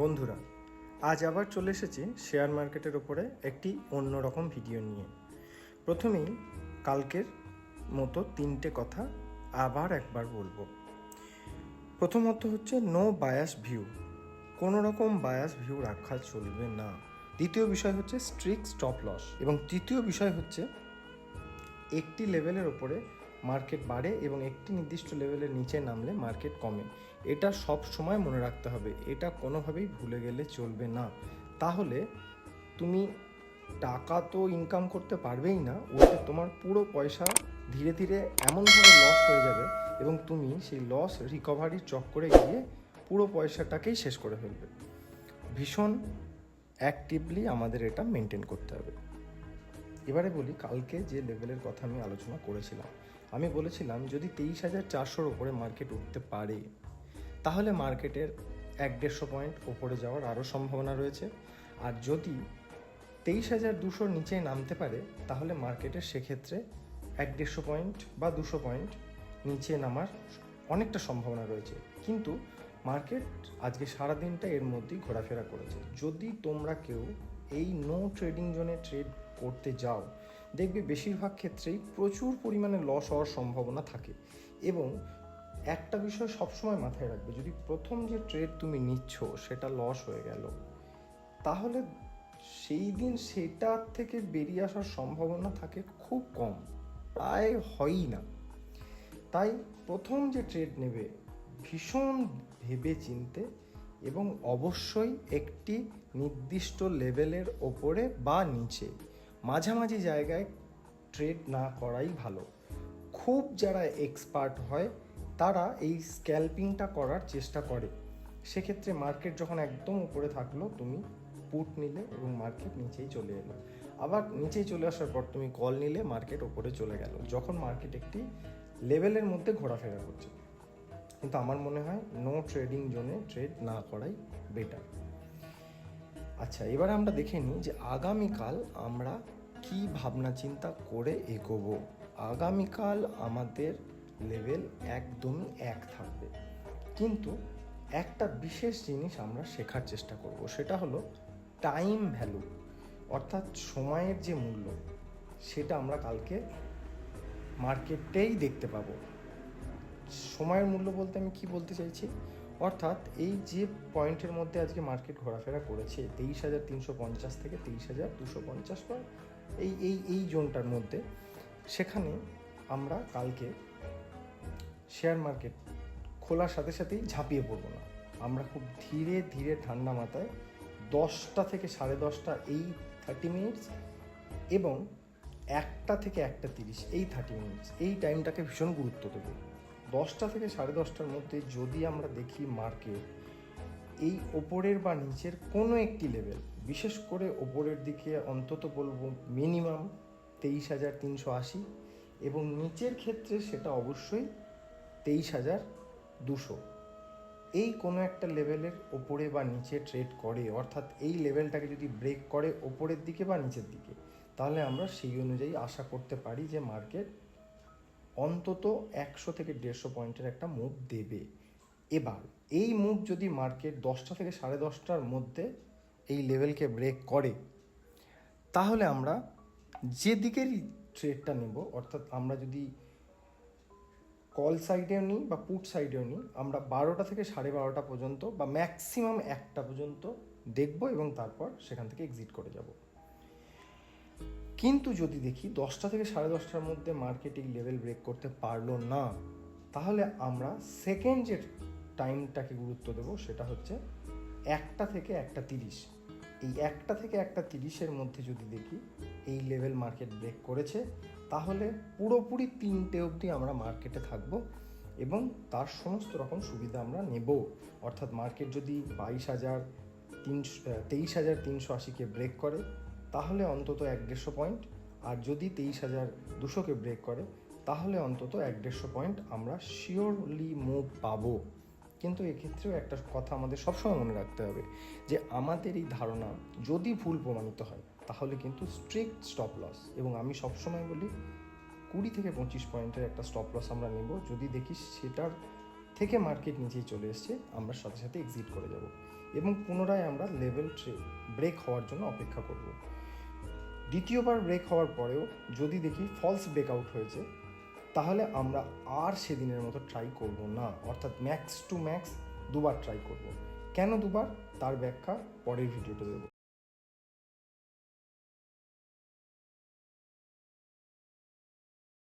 বন্ধুরা, আজ আবার চলে এসেছি শেয়ার মার্কেটের ওপরে একটি অন্যরকম ভিডিও নিয়ে। প্রথমেই কালকের মতো 3টে কথা আবার একবার বলবো। প্রথমত হচ্ছে নো বায়াস ভিউ, কোনো রকম বায়াস ভিউ রাখা চলবে না। দ্বিতীয় বিষয় হচ্ছে স্ট্রিক্ট স্টপ লস, এবং তৃতীয় বিষয় হচ্ছে একটি লেভেলের ওপরে মার্কেট বাড়ে এবং একটি নির্দিষ্ট লেভেলের নিচে নামলে মার্কেট কমে। এটা সব সময় মনে রাখতে হবে, এটা কোনোভাবেই ভুলে গেলে চলবে না। তাহলে তুমি টাকা তো ইনকাম করতে পারবেই না, ওতে তোমার পুরো পয়সা ধীরে ধীরে এমনভাবে লস হয়ে যাবে এবং তুমি সেই লস রিকভারির চক্করে গিয়ে পুরো পয়সাটাকেই শেষ করে ফেলবে। ভীষণ অ্যাক্টিভলি আমাদের এটা মেনটেন করতে হবে। এবারে বলি কালকে যে লেভেলের কথা আমি আলোচনা করেছিলাম। আমি বলেছিলাম যদি 23,400-র ওপরে মার্কেট উঠতে পারে তাহলে মার্কেটের 1-150 পয়েন্ট ওপরে যাওয়ার আরও সম্ভাবনা রয়েছে, আর যদি 23,200-র নিচে নামতে পারে তাহলে মার্কেটের সেক্ষেত্রে 1-150 পয়েন্ট বা 200 পয়েন্ট নিচে নামার অনেকটা সম্ভাবনা রয়েছে। কিন্তু মার্কেট আজকে সারাদিনটা এর মধ্যেই ঘোরাফেরা করেছে। যদি তোমরা কেউ এই নো ট্রেডিং জোনে ট্রেড করতে যাও, দেখবে বেশিরভাগ ক্ষেত্রেই প্রচুর পরিমাণে লস হওয়ার সম্ভাবনা থাকে। এবং একটা বিষয় সবসময় মাথায় রাখবে, যদি প্রথম যে ট্রেড তুমি নিচ্ছ সেটা লস হয়ে গেল, তাহলে সেই দিন সেটার থেকে বেরিয়ে আসার সম্ভাবনা থাকে খুব কম, প্রায় হয়ই না। তাই প্রথম যে ট্রেড নেবে ভীষণ ভেবে চিনতে এবং অবশ্যই একটি নির্দিষ্ট লেভেলের ওপরে বা নিচে, মাঝামাঝি জায়গায় ট্রেড না করাই ভালো। খুব যারা এক্সপার্ট হয় তারা এই স্ক্যাল্পিংটা করার চেষ্টা করে। সেক্ষেত্রে মার্কেট যখন একদম উপরে থাকলো তুমি পুট নিলে এবং মার্কেট নিচেই চলে এলো, আবার নিচেই চলে আসার পর তুমি কল নিলে, মার্কেট ওপরে চলে গেল, যখন মার্কেট একটি লেভেলের মধ্যে ঘোরাফেরা করছে। কিন্তু আমার মনে হয় নো ট্রেডিং জোনে ট্রেড না করাই বেটার। আচ্ছা, এবার আমরা দেখে নিই যে আগামীকাল আমরা কি ভাবনা চিন্তা করে এগোবো। আগামীকাল আমাদের লেভেল একদমই এক থাকবে, কিন্তু একটা বিশেষ জিনিস আমরা শেখার চেষ্টা করব, সেটা হলো টাইম ভ্যালু, অর্থাৎ সময়ের যে মূল্য, সেটা আমরা কালকে মার্কেটেই দেখতে পাবো। সময়ের মূল্য বলতে আমি কি বলতে চাইছি, অর্থাৎ এই যে পয়েন্টের মধ্যে আজকে মার্কেট ঘোরাফেরা করেছে 23,350 থেকে 23,250 বা এই জোনটার মধ্যে, সেখানে আমরা কালকে শেয়ার মার্কেট খোলার সাথে সাথেই ঝাঁপিয়ে পড়বো না। আমরা খুব ধীরে ধীরে ঠান্ডা মাথায় 10টা থেকে 10:30 এই 30 মিনিটস এবং 1টা থেকে 1:30 এই 30 মিনিটস, এই টাইমটাকে ভীষণ গুরুত্ব দেবো। 10টা থেকে 10:30টার মধ্যে যদি আমরা দেখি মার্কেট এই ওপরের বা নিচের কোনো একটি লেভেল, বিশেষ করে ওপরের দিকে অন্তত বলবো মিনিমাম 23,380 এবং নিচের ক্ষেত্রে সেটা অবশ্যই 23,200, এই কোনো একটা লেভেলের ওপরে বা নিচে ট্রেড করে, অর্থাৎ এই লেভেলটাকে যদি ব্রেক করে ওপরের দিকে বা নিচের দিকে, তাহলে আমরা সেই অনুযায়ী আশা করতে পারি যে মার্কেট অন্তত 100 থেকে 150 পয়েন্টের একটা মুভ দেবে। এবার এই মুভ যদি মার্কেট 10টা থেকে 10:30টার মধ্যে এই লেভেলকে ব্রেক করে, তাহলে আমরা যে দিকেরই ট্রেডটা নেব, অর্থাৎ আমরা যদি কল সাইডেও নিই বা পুট সাইডেও নিই, আমরা 12টা থেকে 12:30 পর্যন্ত বা ম্যাক্সিমাম 1টা পর্যন্ত দেখব এবং তারপর সেখান থেকে এক্সিট করে যাব। কিন্তু যদি দেখি 10টা থেকে 10:30টার মধ্যে মার্কেট এই লেভেল ব্রেক করতে পারলো না, তাহলে আমরা সেকেন্ড যে টাইমটাকে গুরুত্ব দেবো সেটা হচ্ছে 1টা থেকে 1:30। এই 1টা থেকে 1:30-এর মধ্যে যদি দেখি এই লেভেল মার্কেট ব্রেক করেছে, তাহলে পুরোপুরি 3টে অবধি আমরা মার্কেটে থাকবো এবং তার সমস্ত রকম সুবিধা আমরা নেব। অর্থাৎ মার্কেট যদি 23,380-কে ব্রেক করে তাহলে অন্তত 1-150 পয়েন্ট, আর যদি 23,200-কে ব্রেক করে তাহলে অন্তত 1-150 পয়েন্ট আমরা শিওরলি মুভ পাবো। কিন্তু এক্ষেত্রেও একটা কথা আমাদের সবসময় মনে রাখতে হবে যে আমাদের এই ধারণা যদি ভুল প্রমাণিত হয় তাহলে কিন্তু স্ট্রিক্ট স্টপ লস, এবং আমি সবসময় বলি 20 থেকে 25 পয়েন্টের একটা স্টপ লস আমরা নেব। যদি দেখি সেটার থেকে মার্কেট নিচেই চলে এসছে, আমরা সাথে সাথে এক্সিট করে যাব। এবং পুনরায় আমরা লেভেল ব্রেক হওয়ার জন্য অপেক্ষা করব। দ্বিতীয়বার ব্রেক হওয়ার পরেও যদি দেখি ফলস ব্রেকআউট হয়েছে, তাহলে আমরা আর সেদিনের মতো ট্রাই করব না, অর্থাৎ ম্যাক্স টু ম্যাক্স দুবার ট্রাই করব। কেন দুবার, তার ব্যাখ্যা পরের ভিডিওতে দেবো।